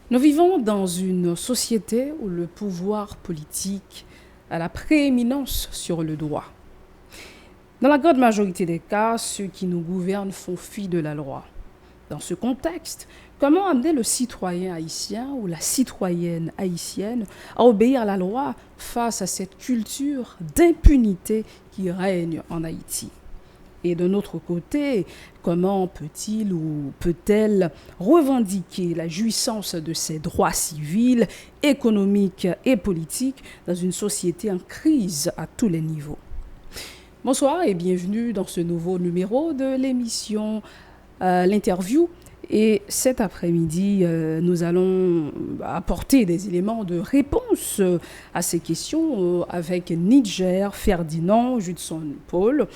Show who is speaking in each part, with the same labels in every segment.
Speaker 1: Nous vivons dans une société où le pouvoir politique a la prééminence sur le droit. Dans la grande majorité des cas, ceux qui nous gouvernent font fi de la loi. Dans ce contexte, comment amener le citoyen haïtien ou la citoyenne haïtienne à obéir à la loi face à cette culture d'impunité qui règne en Haïti? Et de notre côté, comment peut-il ou peut-elle revendiquer la jouissance de ses droits civils, économiques et politiques dans une société en crise à tous les niveaux? Bonsoir et bienvenue dans ce nouveau numéro de l'émission L'interview. Et cet après-midi, nous allons apporter des éléments de réponse à ces questions avec Nidjer Ferdinand Judson Paul.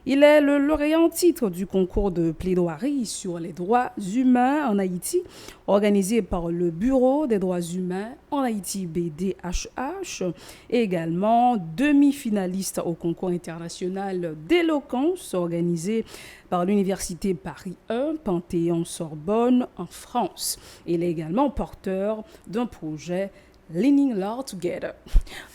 Speaker 1: Il est le lauréat en titre du concours de plaidoirie sur les droits humains en Haïti, organisé par le Bureau des droits humains en Haïti BDHH, et également demi-finaliste au concours international d'éloquence organisé par l'Université Paris 1, Panthéon-Sorbonne en France. Il est également porteur d'un projet Learning Law Together.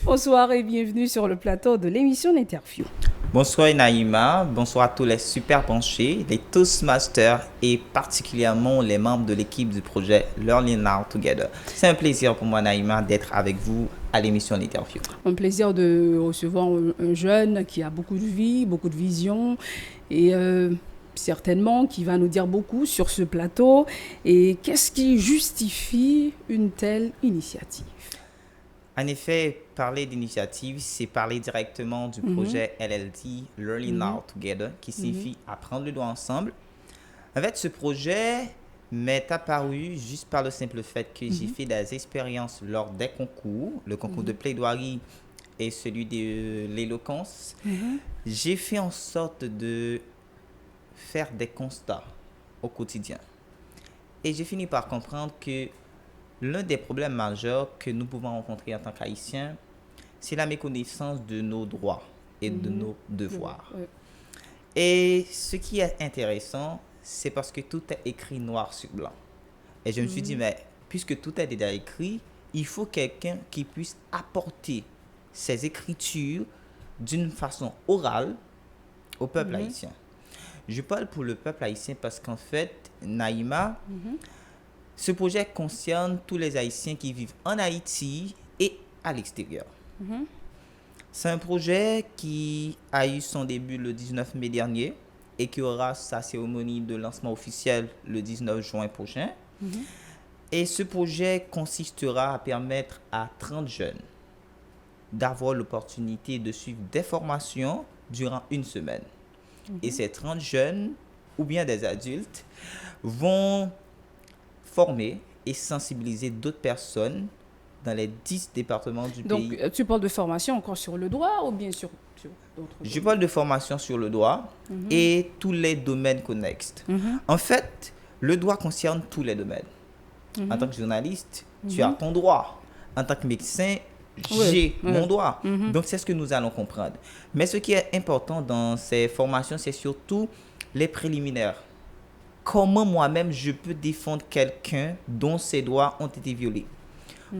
Speaker 1: Bonsoir et bienvenue sur le plateau de l'émission L'Interview.
Speaker 2: Bonsoir Naïma, bonsoir à tous les super branchés, les Toastmasters et particulièrement les membres de l'équipe du projet Learning Now Together. C'est un plaisir pour moi Naïma d'être avec vous à l'émission L'Interview.
Speaker 1: Un plaisir de recevoir un jeune qui a beaucoup de vie, beaucoup de vision et certainement qui va nous dire beaucoup sur ce plateau. Et qu'est-ce qui justifie une telle initiative?
Speaker 2: En effet, parler d'initiative, c'est parler directement du projet LLT, Learning Now Together, qui signifie apprendre le droit ensemble. En fait, ce projet m'est apparu juste par le simple fait que j'ai fait des expériences lors des concours, le concours de plaidoirie et celui de l'éloquence. J'ai fait en sorte de faire des constats au quotidien. Et j'ai fini par comprendre que l'un des problèmes majeurs que nous pouvons rencontrer en tant qu'Haïtiens, c'est la méconnaissance de nos droits et de nos devoirs. Et ce qui est intéressant, c'est parce que tout est écrit noir sur blanc. Et je me suis dit, mais puisque tout est déjà écrit, il faut quelqu'un qui puisse apporter ces écritures d'une façon orale au peuple haïtien. Je parle pour le peuple haïtien parce qu'en fait, Naïma, ce projet concerne tous les Haïtiens qui vivent en Haïti et à l'extérieur. C'est un projet qui a eu son début le 19 mai dernier et qui aura sa cérémonie de lancement officiel le 19 juin prochain. Et ce projet consistera à permettre à 30 jeunes d'avoir l'opportunité de suivre des formations durant une semaine. Et ces 30 jeunes, ou bien des adultes, vont former et sensibiliser d'autres personnes dans les 10 départements du pays.
Speaker 1: Donc, tu parles de formation encore sur le droit ou bien sur d'autres
Speaker 2: Je parle de formation sur le droit et tous les domaines connexes. En fait, le droit concerne tous les domaines. En tant que journaliste, tu as ton droit. En tant que médecin, j'ai mon droit. Donc, c'est ce que nous allons comprendre. Mais ce qui est important dans ces formations, c'est surtout les préliminaires. Comment moi-même je peux défendre quelqu'un dont ses droits ont été violés?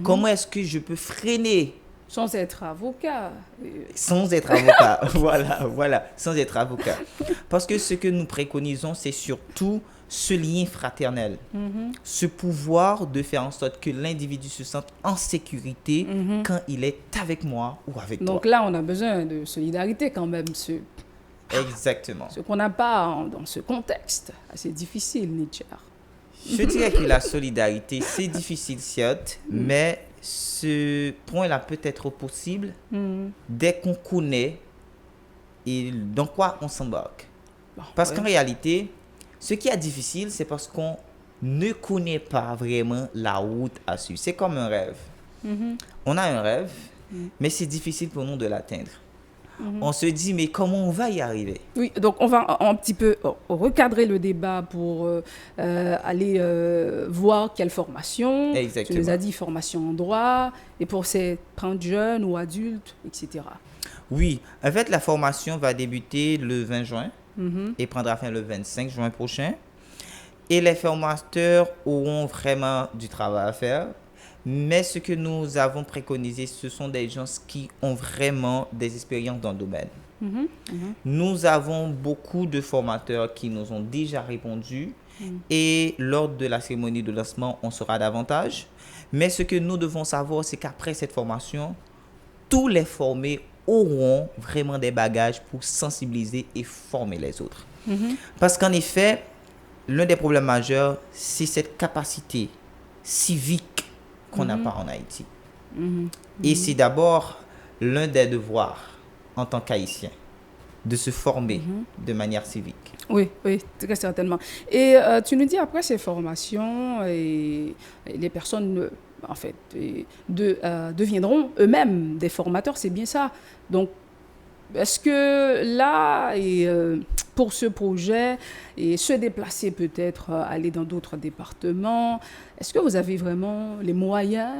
Speaker 2: Comment est-ce que je peux freiner?
Speaker 1: Sans être avocat.
Speaker 2: Sans être avocat, voilà, sans être avocat. Parce que ce que nous préconisons, c'est surtout ce lien fraternel, ce pouvoir de faire en sorte que l'individu se sente en sécurité quand il est avec moi ou avec toi.
Speaker 1: Donc là, on a besoin de solidarité quand même.
Speaker 2: Exactement.
Speaker 1: Ce qu'on n'a pas dans ce contexte assez difficile, Nietzsche.
Speaker 2: Je dirais que la solidarité, c'est difficile, certes, mais ce point-là peut être possible dès qu'on connaît et dans quoi on s'embarque. Parce qu'en réalité, ce qui est difficile, c'est parce qu'on ne connaît pas vraiment la route à suivre. C'est comme un rêve. On a un rêve, mais c'est difficile pour nous de l'atteindre. On se dit, mais comment on va y arriver?
Speaker 1: Oui, donc on va un petit peu recadrer le débat pour aller voir quelle formation.
Speaker 2: Exactement.
Speaker 1: Tu nous as dit formation en droit, et pour ces 30 jeunes ou adultes, etc.
Speaker 2: Oui, en fait, la formation va débuter le 20 juin et prendra fin le 25 juin prochain. Et les formateurs auront vraiment du travail à faire. Mais ce que nous avons préconisé, ce sont des gens qui ont vraiment des expériences dans le domaine.
Speaker 1: Mhm, mhm,
Speaker 2: Nous avons beaucoup de formateurs qui nous ont déjà répondu
Speaker 1: mhm.
Speaker 2: et lors de la cérémonie de lancement, on saura davantage. Mais ce que nous devons savoir, c'est qu'après cette formation, tous les formés auront vraiment des bagages pour sensibiliser et former les autres.
Speaker 1: Mhm,
Speaker 2: Parce qu'en effet, l'un des problèmes majeurs, c'est cette capacité civique qu'on n'a
Speaker 1: mhm,
Speaker 2: pas en Haïti.
Speaker 1: mhm,
Speaker 2: Et
Speaker 1: mhm,
Speaker 2: c'est d'abord l'un des devoirs en tant qu'Haïtien de se former
Speaker 1: mhm.
Speaker 2: de manière civique.
Speaker 1: Oui, oui, très certainement. Et tu nous dis après ces formations, et les personnes, en fait, deviendront eux-mêmes des formateurs, c'est bien ça. Donc, est-ce que là, pour ce projet, et se déplacer peut-être, aller dans d'autres départements, est-ce que vous avez vraiment les moyens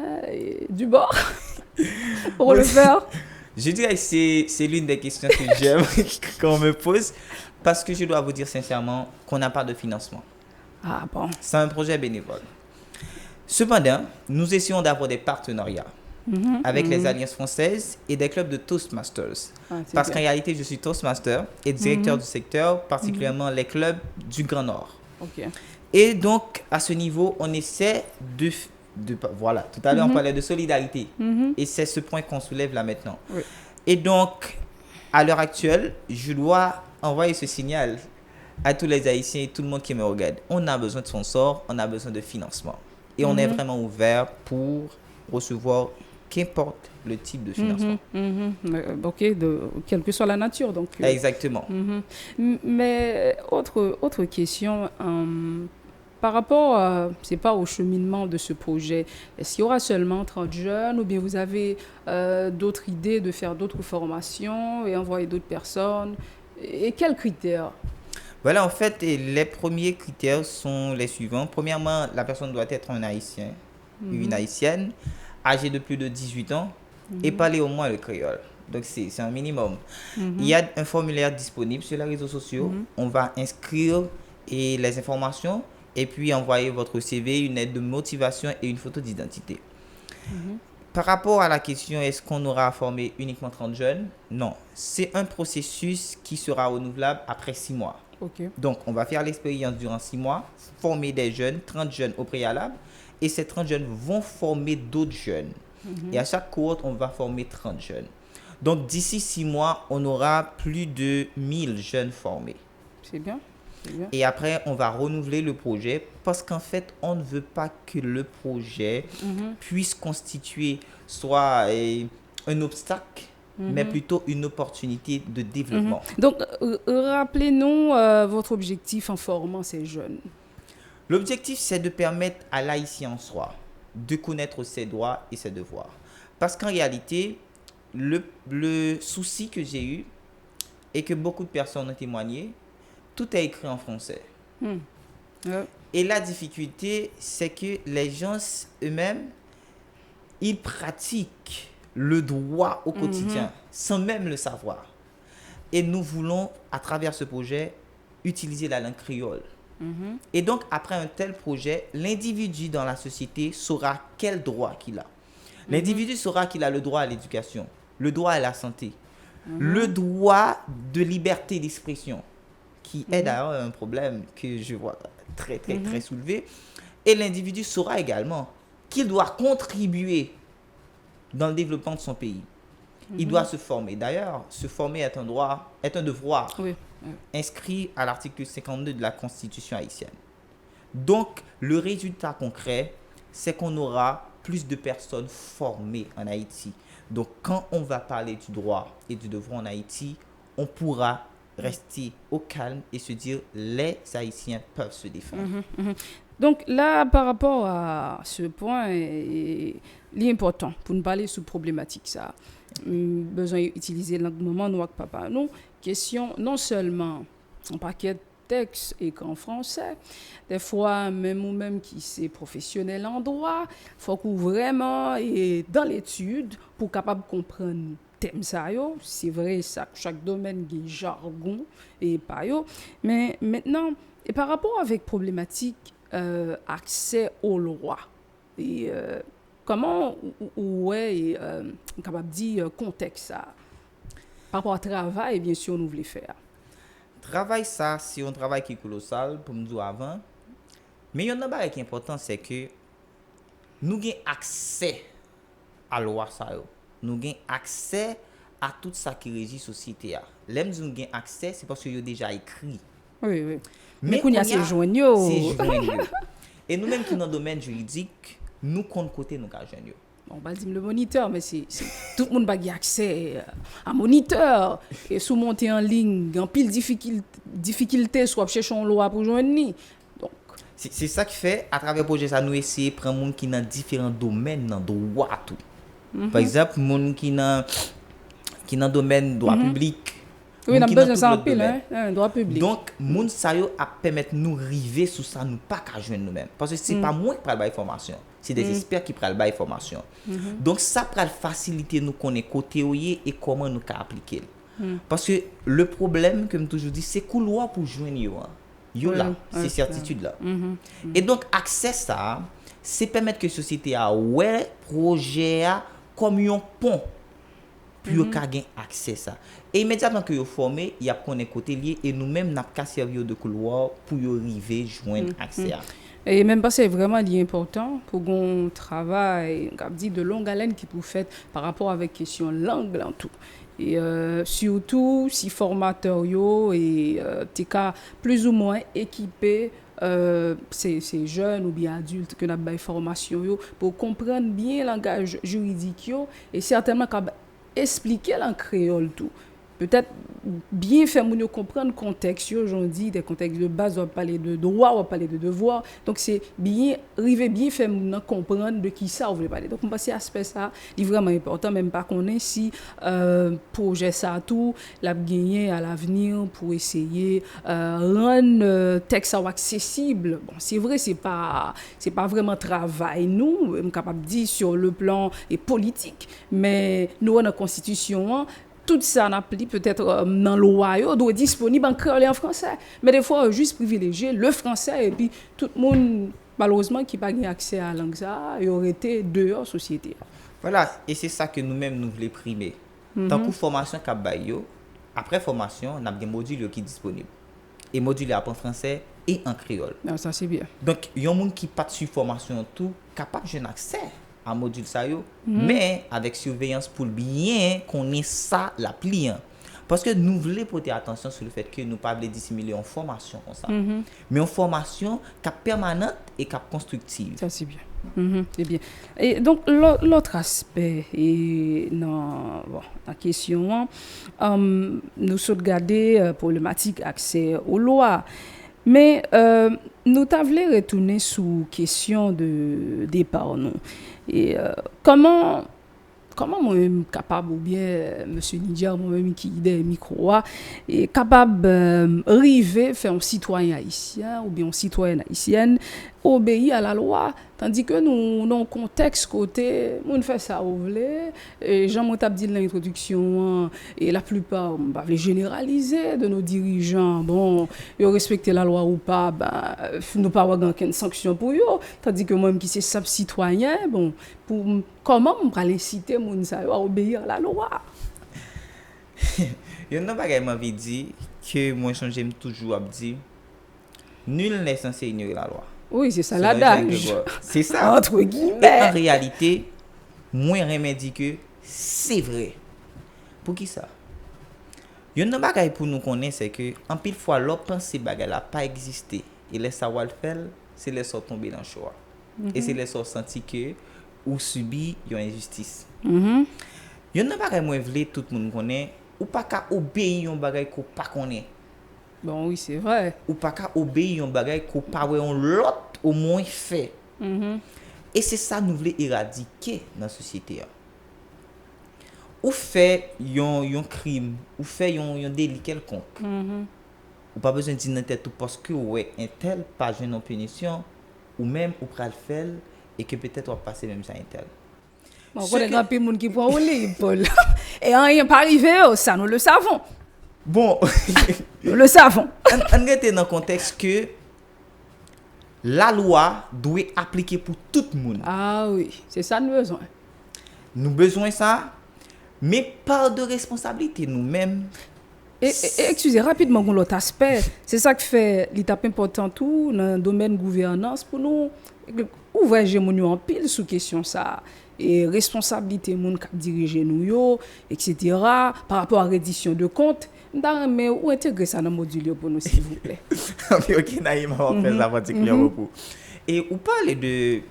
Speaker 1: du bord pour
Speaker 2: Bon,
Speaker 1: le faire?
Speaker 2: je dirais que c'est l'une des questions que j'aime qu'on me pose parce que je dois vous dire sincèrement qu'on n'a pas de financement.
Speaker 1: Ah bon.
Speaker 2: C'est un projet bénévole. Cependant, nous essayons d'avoir des partenariats
Speaker 1: Mhm,
Speaker 2: avec les
Speaker 1: mhm.
Speaker 2: alliances françaises et des clubs de Toastmasters.
Speaker 1: Ah, c'est
Speaker 2: Parce
Speaker 1: bien.
Speaker 2: qu'en réalité, je suis Toastmaster et directeur
Speaker 1: Mhm,
Speaker 2: du secteur,
Speaker 1: mhm.
Speaker 2: particulièrement les clubs du Grand Nord.
Speaker 1: OK.
Speaker 2: Et donc, à ce niveau, on essaie voilà, tout à l'heure, on
Speaker 1: Mhm,
Speaker 2: parlait de solidarité.
Speaker 1: mhm.
Speaker 2: Et c'est ce point qu'on soulève là maintenant.
Speaker 1: Oui.
Speaker 2: Et donc, à l'heure actuelle, je dois envoyer ce signal à tous les Haïtiens et tout le monde qui me regarde. On a besoin de sponsors, on a besoin de financement. Et on est
Speaker 1: Mhm,
Speaker 2: vraiment ouvert pour recevoir qu'importe le type de
Speaker 1: mhm,
Speaker 2: financement.
Speaker 1: mhm. OK, quelle que soit la nature. Donc,
Speaker 2: Exactement.
Speaker 1: mhm. Mais autre question, par rapport, c'est pas au cheminement de ce projet, est-ce qu'il y aura seulement 30 jeunes ou bien vous avez d'autres idées de faire d'autres formations et envoyer d'autres personnes? Et quels critères?
Speaker 2: Voilà, en fait, et les premiers critères sont les suivants. Premièrement, la personne doit être un Haïtien ou une
Speaker 1: Mhm,
Speaker 2: Haïtienne, âgée de plus de 18 ans et
Speaker 1: mhm,
Speaker 2: parler au moins le créole. Donc, c'est un minimum. Il y
Speaker 1: mhm,
Speaker 2: a un formulaire disponible sur les réseaux sociaux.
Speaker 1: mhm,
Speaker 2: On va inscrire les informations et puis envoyer votre CV, une aide de motivation et une photo d'identité.
Speaker 1: mhm.
Speaker 2: Par rapport à la question, est-ce qu'on aura formé uniquement 30 jeunes? Non. C'est un processus qui sera renouvelable après 6 mois.
Speaker 1: OK.
Speaker 2: Donc, on va faire l'expérience durant 6 mois, former des jeunes, 30 jeunes au préalable, et ces 30 jeunes vont former d'autres jeunes. Et
Speaker 1: Mhm.
Speaker 2: à chaque cohorte, on va former 30 jeunes. Donc, d'ici 6 mois, on aura plus de 1000 jeunes formés.
Speaker 1: C'est bien, c'est bien.
Speaker 2: Et après, on va renouveler le projet parce qu'en fait, on ne veut pas que le projet
Speaker 1: Mhm,
Speaker 2: puisse constituer soit un obstacle, mais
Speaker 1: mhm.
Speaker 2: plutôt une opportunité de
Speaker 1: Mhm.
Speaker 2: développement.
Speaker 1: Donc, rappelez-nous votre objectif en formant ces jeunes.
Speaker 2: L'objectif, c'est de permettre à l'haïtien en soi de connaître ses droits et ses devoirs. Parce qu'en réalité, le souci que j'ai eu et que beaucoup de personnes ont témoigné, tout est écrit en français.
Speaker 1: Hmm. Ouais.
Speaker 2: Et la difficulté, c'est que les gens eux-mêmes, ils pratiquent le droit au
Speaker 1: Mhm,
Speaker 2: quotidien sans même le savoir. Et nous voulons, à travers ce projet, utiliser la langue créole.
Speaker 1: mhm,
Speaker 2: Et donc, après un tel projet, l'individu dans la société saura quel droit qu'il a.
Speaker 1: mhm,
Speaker 2: L'individu saura qu'il a le droit à l'éducation, le droit à la santé, le
Speaker 1: mhm,
Speaker 2: droit de liberté d'expression, qui est
Speaker 1: mhm,
Speaker 2: d'ailleurs un problème que je vois très, très, très
Speaker 1: mhm,
Speaker 2: soulevé. Et l'individu saura également qu'il doit contribuer dans le développement de son pays. Il doit
Speaker 1: mhm.
Speaker 2: se former. D'ailleurs, se former est un droit, est un devoir
Speaker 1: Oui. Oui.
Speaker 2: inscrit à l'article 52 de la Constitution haïtienne. Donc, le résultat concret, c'est qu'on aura plus de personnes formées en Haïti. Donc, quand on va parler du droit et du devoir en Haïti, on pourra rester au calme et se dire les Haïtiens peuvent se défendre.
Speaker 1: Mhm, mhm. Donc là, par rapport à ce point, l'important pour nous parler sous problématique, ça, besoin d'utiliser l'engouement noir papa. Nous, question non seulement un paquet de textes et qu'en français, des fois, même ou même qui c'est professionnel en droit, faut qu'on vraiment est dans l'étude pour capable comprendre thème ça yo, c'est vrai ça chaque domaine a jargon et pas yo, mais maintenant et par rapport avec problématique accès aux lois et comment ouais et capable dire contexte ça par rapport au travail bien sûr nous voulons faire.
Speaker 2: Travail ça, c'est un travail qui est colossal, pour me dire avant. Mais il y a un bagage qui est important, c'est que nous avons accès à la loi ça yo. Nous avons accès à tout ça qui régit la société. L'aime nous avons accès, c'est parce que yo déjà écrit.
Speaker 1: Oui oui.
Speaker 2: Mais
Speaker 1: qu'on y a ces joignaux.
Speaker 2: C'est joignaux. Et nous-mêmes qui dans le domaine juridique, nous compte côté nous ka joignaux.
Speaker 1: On va dire le moniteur, mais c'est tout le monde a accès à moniteur et sous monter en ligne, en pile difficulté, soit chercher une loi pour joindre. Donc,
Speaker 2: c'est ça qui fait, à travers le projet, ça nous essayer de prendre des gens qui dans différents domaines, dans le droit. Tout. Par exemple, des gens qui dans le domaine droit public.
Speaker 1: Oui, on a besoin de ça en pile, droit public.
Speaker 2: Donc, moun sa yo a permettre nous river sous ça, nous pas qu'à joindre nous-mêmes. Parce que c'est pas moi qui prends la information, c'est des experts qui prennent la information. Donc, ça prend faciliter nous connaître côté et comment nous appliquer. Parce que le problème, comme toujours dit, c'est couloir pour joindre yo là, c'est certitude là. Et donc, accès ça, c'est permettre que la société a ouais projet comme un pont pour gagner accès ça. Et immédiatement que vous formez, il y a qu'on côté lié et nous-mêmes n'a pas servir de couloir pour y arriver joindre accès à.
Speaker 1: Et même pas c'est vraiment important pour qu'on travaille, on dit de longue haleine qui peut faire par rapport avec question langue en tout. Et surtout si formateur yo et t'es plus ou moins équipé ces jeunes ou bien adultes que n'a pas formation yo pour comprendre bien le langage juridique yo et certainement expliquer en créole tout. Peut-être bien faire moun yo comprendre contexte aujourd'hui des contextes de base on va parler de droit on va parler de devoir donc c'est bien arriver bien faire moun comprendre de qui ça on veut parler donc on pense aspect ça est vraiment important même pas qu'on ait si projet ça tout l'a gagné à l'avenir pour essayer rendre texte ça accessible bon c'est vrai c'est pas vraiment travail nous on capable dire sur le plan et politique mais nous on a constitution tout ça n'applique peut-être dans le loi doit être disponible en créole et en français mais des fois juste privilégier le français et puis tout le monde malheureusement qui pas accès à la langue ça il aurait été dehors société
Speaker 2: voilà et c'est ça que nous-mêmes nous voulons primer tant que formation cap bayo après formation on a des modules qui disponibles et modules apprend français et en créole
Speaker 1: ça c'est bien
Speaker 2: donc il y a un monde qui pas de formation tout capable de accès à module ça yo mais avec surveillance pour bien connaître ça l'appliant parce que nous voulons porter attention sur le fait que nous pas dissimuler en formation comme ça mais en formation cap permanente et cap constructive
Speaker 1: ça c'est bien c'est bien et donc l'autre aspect et non bon la question nous sommes regarder problématique accès aux lois mais nous t'avons retourner sous question de départ nous et comment moi-même capable ou bien monsieur Nidia moi-même qui des micro est capable arriver faire un citoyen haïtien ou bien une citoyenne haïtienne obéir à la loi tandis que nous dans contexte côté on fait ça ou vle et Jean Montab dit l'introduction et la plupart on va les généraliser de nos dirigeants bon ils respecter la loi ou pas nous pas avoir aucune sanction pour eux tandis que moi-même qui c'est sable citoyen bon pour comment on va inciter moun ça à obéir à la loi
Speaker 2: il y a un bagage m'a dit que moi j'aime toujours à dire nul n'est censé ignorer la loi.
Speaker 1: Oui, c'est ça l'adage.
Speaker 2: C'est ça.
Speaker 1: Entre guillemets.
Speaker 2: En réalité, moi remédie que c'est vrai. Pour qui ça? Il y a un bagage pour nous connaître c'est que en pile fois l'on pense ces bagages là pas exister et laisse savoir le faire, c'est laisse tomber dans le choix. Et c'est laisse sentir que ou subit une injustice. Il y a un bagage moi vle tout le monde connaît ou pas qu'à obéir un bagage qu'on pas connaît.
Speaker 1: Bon oui, c'est vrai.
Speaker 2: Ou pas qu'à obéir un bagage qu'on pas ouais on l'autre au moins fait. Et c'est ça nous voulons éradiquer dans la société. Ou fait un crime, ou fait un délit quelconque. Ou pas besoin de dire dans tête tout parce que ouais un tel pas jeune en punition ou même ou pral faire et que peut-être on va passer même ça un tel.
Speaker 1: Bon, on connaît grand pile monde qui prend au lit, Paul. Et rien pas arrivé, ça nous le savons.
Speaker 2: Bon,
Speaker 1: Nous le savons.
Speaker 2: on était dans le contexte que la loi doit appliquer pour tout le monde.
Speaker 1: Ah oui, c'est ça nous besoin.
Speaker 2: Nous besoin ça, mais pas de responsabilité nous-mêmes.
Speaker 1: Et excusez rapidement l'autre aspect, c'est ça qui fait l'étape importante tout dans le domaine gouvernance pour nous ouvrir hégémonie en pile sous question ça et responsabilité moun qui diriger nous yo etc. par rapport à reddition de comptes mais où intégrer ça dans le module pour nous s'il vous plaît.
Speaker 2: Ok, Naïma, on va faire ça particulièrement pour. Et ou parler de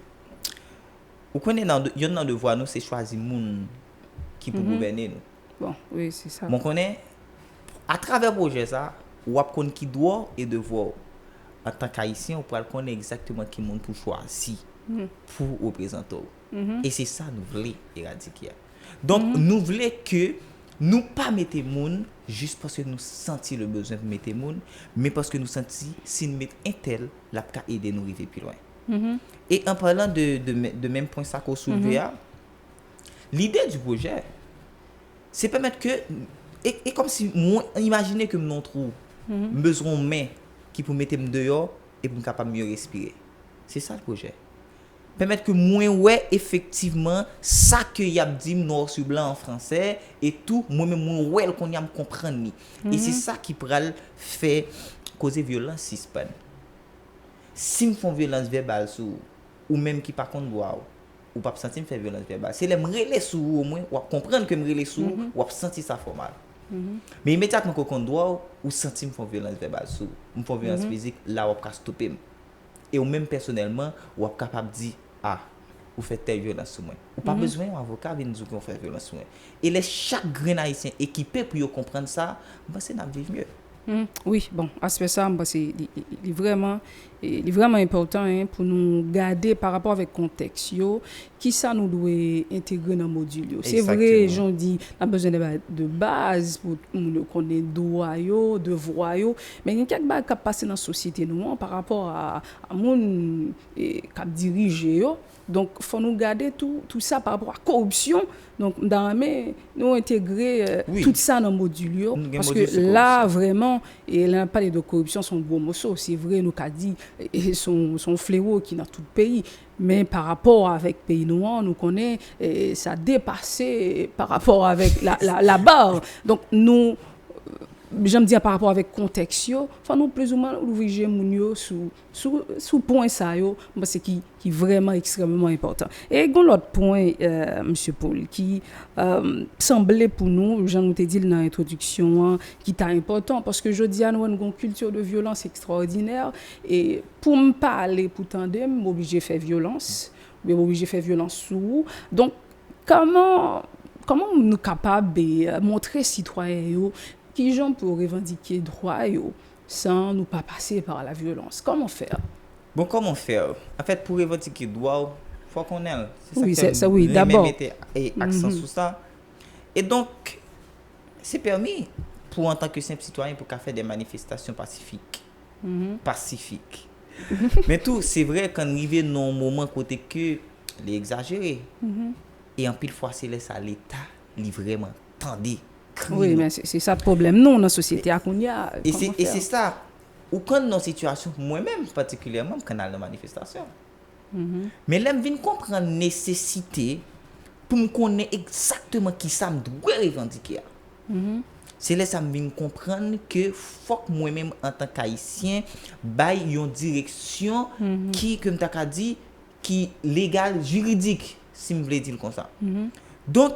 Speaker 2: ou connaît dans y en a devoir nous c'est choisir moun qui pour gouverner nous.
Speaker 1: Bon, oui, c'est ça.
Speaker 2: Bon connaît à travers le projet ça, ou ap connaît qui doit et devoir. En tant qu'haïtien, on peut connaître exactement qui monde pour choisir pour représenter. Et c'est ça nous voulons éradiquer. Donc nous voulons que nous pas mettre monde juste parce que nous sentons le besoin de mettre monde, mais parce que nous sentons si nous mettons un tel, la peut aider nous arriver plus loin. Et en parlant de même point ça qu'on soulevé, l'idée du projet, c'est permettre que et comme si moi imaginez que nous trouve besoin main qui pour mettre dehors et pour capable mieux respirer. C'est ça le projet. Permettre que moi ouais effectivement ça que y a dit noir sur blanc en français et tout moi même moi ouais qu'on y a me comprendre et c'est ça qui pral fait causer violence si me font violence verbale sur ou même qui par contre boire ou pas sentir me faire violence verbale c'est les me relais sur au moins ou comprendre que me relais sur ou sentir ça formal. Mais immédiatement qu'on doit ou sentir me font violence verbale sur me font violence physique là on peut stopper et ou même personnellement ou capable dire ah ou faites telle violence sur moi ou pas besoin d'un avocat venir nous dire qu'on fait violence sur moi et les chaque grain haïtien équipé pour comprendre ça c'est n'a vivre mieux.
Speaker 1: Oui, bon, aspect ça, c'est vraiment important pour nous garder par rapport avec le contexte, qui ça nous doit intégrer dans le module. C'est vrai, j'en dis, on a besoin de base pour nous connaître droit, devoir, mais il y a quelques choses qui passent dans la société nous, par rapport à monde qui dirige. Donc, il faut nous garder tout ça par rapport à la corruption. Donc, nous intégrer tout ça dans le module. Parce que là, vraiment, et là, parler de corruption, son gros morceau. C'est vrai, nous avons dit, son fléau qui est dans tout le pays. Mais par rapport avec le pays noir, nous connaissons, ça a dépassé par rapport avec la barre. Donc, nous, j'aime dire par rapport avec le contexte, il faut nous plus ou moins ouvrir sous point ça, c'est qui est vraiment extrêmement important. Et l'autre point, M. Paul, qui semblait pour nous, j'en ai dit dans l'introduction, qui est important, parce que je dis à nous une culture de violence extraordinaire, et pour me parler, pour tandem, je suis obligé de faire violence, je suis obligé de faire violence sur. Donc, comment nous sommes capables de montrer aux citoyens qui gens pour revendiquer droit sans nous pas passer par la violence? Comment faire?
Speaker 2: Bon, comment faire? En fait, pour revendiquer droit, il faut qu'on ait.
Speaker 1: Oui, c'est ça, oui, d'abord.
Speaker 2: Et accent sur ça. Et donc, c'est permis pour, en tant que simple citoyen, pour faire des manifestations pacifiques. Pacifiques. Mais tout, c'est vrai qu'on arrive dans un moment côté que l'exagérer. Et en pile fois, c'est l'État qui vraiment tendait.
Speaker 1: Oui, mais c'est ça le problème, nous, dans la société.
Speaker 2: Et c'est ça. Ou quand dans une situation, moi-même particulièrement, quand on a la manifestation. Mais là, je viens comprendre la nécessité pour me connaître exactement qui ça me doit revendiquer. C'est là que je viens comprendre que faut que moi-même, en tant qu'haïtien, baille une direction qui, comme tu as dit, qui est légale, juridique, si je voulais dire comme ça. Donc,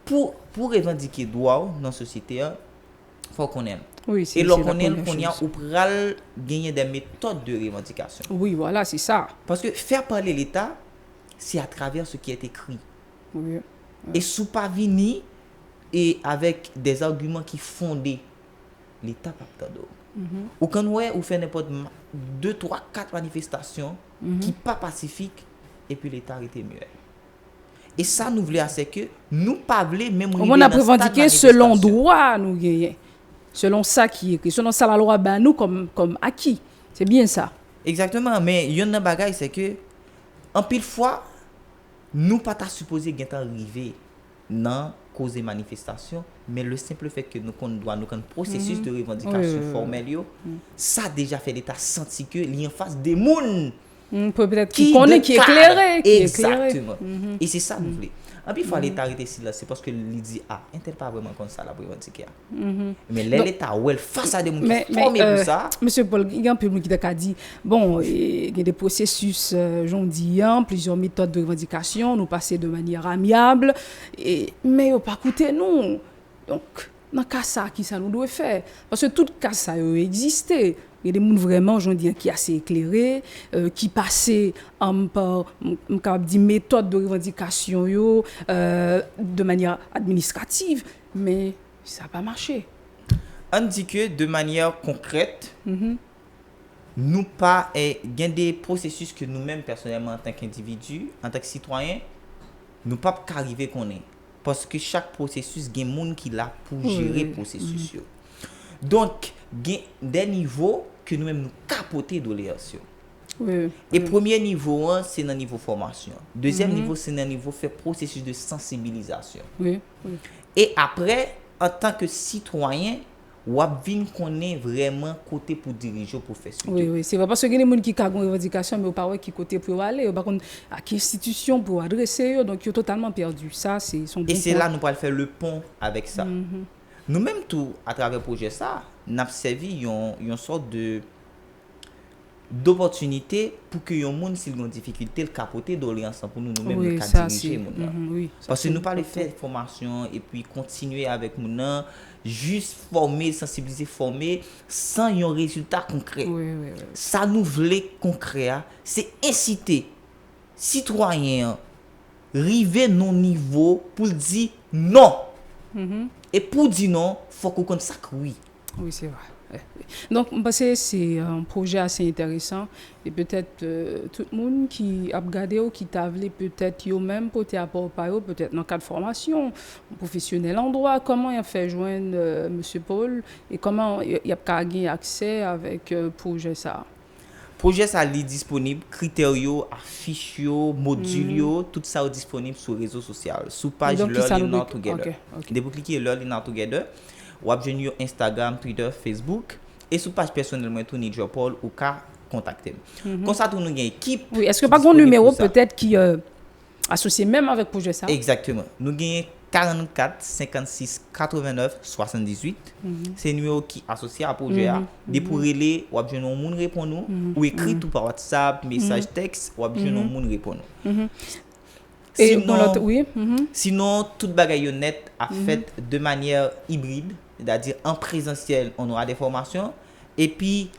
Speaker 2: pour revendiquer droit dans la société, il faut qu'on aime.
Speaker 1: Oui,
Speaker 2: et lorsqu'on aime, on a gagner des méthodes de revendication.
Speaker 1: Oui, voilà, c'est ça.
Speaker 2: Parce que faire parler l'État, c'est à travers ce qui est écrit.
Speaker 1: Oui.
Speaker 2: Et sous pas venir et avec des arguments qui fondent l'État pas t'adore. Ou quand on fait n'importe 2, 3, 4 manifestations qui pas pacifiques et puis l'État arrête mieux. Et ça, nous voulons, c'est que nous pas voulons même
Speaker 1: on a revendiqué selon droit, nous gagnons. Selon ça qui est écrit, selon ça la loi, ben nous comme acquis. C'est bien ça.
Speaker 2: Exactement, mais il y a un bagage, c'est que, en pile fois, nous pas ta supposé gen tan arriver dans cause de manifestation, mais le simple fait que nous doit nous un processus de revendication formel yo, ça déjà fait l'état senti que il en face des moun
Speaker 1: peut-être qui connaît, qui est éclairé.
Speaker 2: Exactement. Et c'est ça nous voulons. En plus, il faut l'État arrêter ici là, c'est parce que il dit un tel pas vraiment comme ça la revendiquer. Mais l'État face à des gens qui formés pour ça.
Speaker 1: Monsieur Paul, il y a un peu qui t'a dit bon, il y a des processus j'en dis plusieurs méthodes de revendication, nous passer de manière amiable mais pas écouter nous. Donc dans cas ça qui ça nous doit faire parce que tout cas ça existait. Il y a des gens vraiment, j'en dis, qui sont assez éclairés, qui passaient par des méthodes de revendication de manière administrative, mais ça n'a pas marché.
Speaker 2: On dit que de manière concrète, nous pas il y a des processus que nous-mêmes personnellement en tant qu'individu, en tant que citoyen, nous pas arriver qu'on est. Parce que chaque processus, il y a des gens qui l'a pour gérer le processus. Donc, il y a des niveaux que nous-mêmes nous capoter doléances. Et premier niveau, c'est dans le niveau formation. Deuxième niveau, c'est dans le niveau fait processus de sensibilisation. Et après, en tant que citoyen, ou vinn connaît vraiment côté pour diriger pour faire ça.
Speaker 1: Oui, c'est vrai parce que il y a des gens qui ont une revendication mais pas qui côté pour aller, par contre à quelle institution pour adresser, donc ils sont totalement perdus. Ça c'est son
Speaker 2: Et c'est là nous pourrons faire le pont avec ça. Nous-mêmes tout à travers le projet ça, n'a servi une sorte de d'opportunité pour que yon monde s'il ont difficulté le capoter d'orientation pour nous-mêmes le diriger monde. Parce que nous pas le faire formation et puis continuer avec nous juste former, sensibiliser, former sans un résultat concret. Ça nous voulait concret, c'est inciter citoyens arriver non niveau pour dire non. Et pour dire non, faut qu'on connaisse ça oui.
Speaker 1: Oui, c'est vrai. Donc, parce que c'est un projet assez intéressant et peut-être tout le monde qui a regardé ou qui t'a voulu peut-être eux-mêmes pour apport par eux, peut-être dans le cadre de formation, professionnel en droit, comment il a fait joindre monsieur Paul et comment il a gagné accès avec le projet ça.
Speaker 2: Projet ça est disponible, critères, affiches, modules, tout ça est disponible sur les réseaux sociaux, sur page Learning Now Together. Dès que vous cliquez Learning Now Together, vous avez Instagram, Twitter, Facebook et sur page personnellement tout Niger Paul ou ka contacter. Comme ça nous avons une équipe.
Speaker 1: Oui, est-ce que pas un numéro peut-être qui associé même avec projet ça?
Speaker 2: Exactement. Nous avons 44 56 89 78. C'est un numéro qui est associé à projet. Dès pour relais, vous avez un monde répond nous ou écrit tout par WhatsApp, message texte, vous avez un monde répond nous. Sinon, toute bagaille net a fait de manière hybride, c'est-à-dire en présentiel, on aura des formations et puis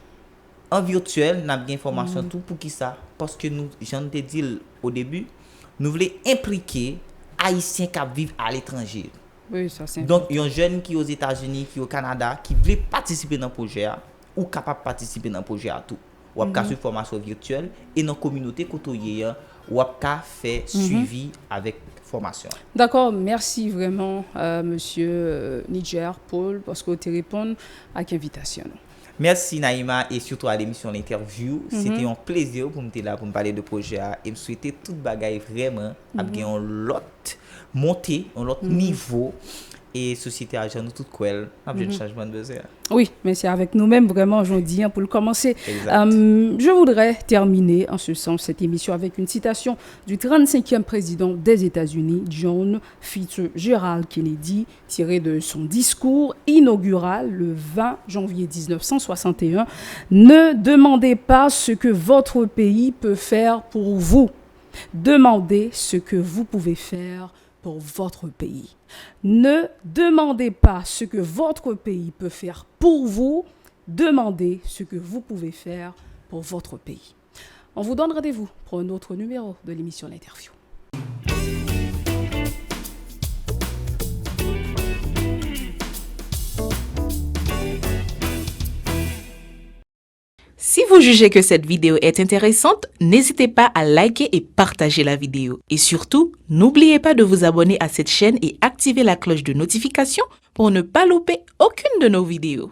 Speaker 2: en virtuel, on a des formations tout pour qui ça? Parce que nous, j'en ai dit au début, nous voulons impliquer Haïtiens qui vivent à l'étranger.
Speaker 1: Oui, ça c'est
Speaker 2: donc, il y a un jeune qui est aux États-Unis, qui est au Canada, qui veut participer dans le projet ou capable de participer dans le projet à tout. Ou à faire une formation virtuelle et dans la communauté côtoyée, ou à faire suivi avec formation.
Speaker 1: D'accord, merci vraiment, monsieur Niger Paul, parce que vous répondez à l'invitation.
Speaker 2: Merci Naïma et surtout à l'émission L'Interview. C'était un plaisir pour me là pour me parler de projet et me souhaiter toute bagaille vraiment à bien l'autre monter, un autre niveau et société à nous tout quel un changement de besoin.
Speaker 1: Oui, mais c'est avec nous-mêmes vraiment aujourd'hui pour le commencer. Je voudrais terminer en ce sens cette émission avec une citation du 35e président des États-Unis, John Fitzgerald Kennedy, tirée de son discours inaugural le 20 janvier 1961. Ne demandez pas ce que votre pays peut faire pour vous. Demandez ce que vous pouvez faire pour votre pays. Ne demandez pas ce que votre pays peut faire pour vous, demandez ce que vous pouvez faire pour votre pays. On vous donne rendez-vous pour un autre numéro de l'émission L'Interview.
Speaker 3: Si vous jugez que cette vidéo est intéressante, n'hésitez pas à liker et partager la vidéo. Et surtout, n'oubliez pas de vous abonner à cette chaîne et activer la cloche de notification pour ne pas louper aucune de nos vidéos.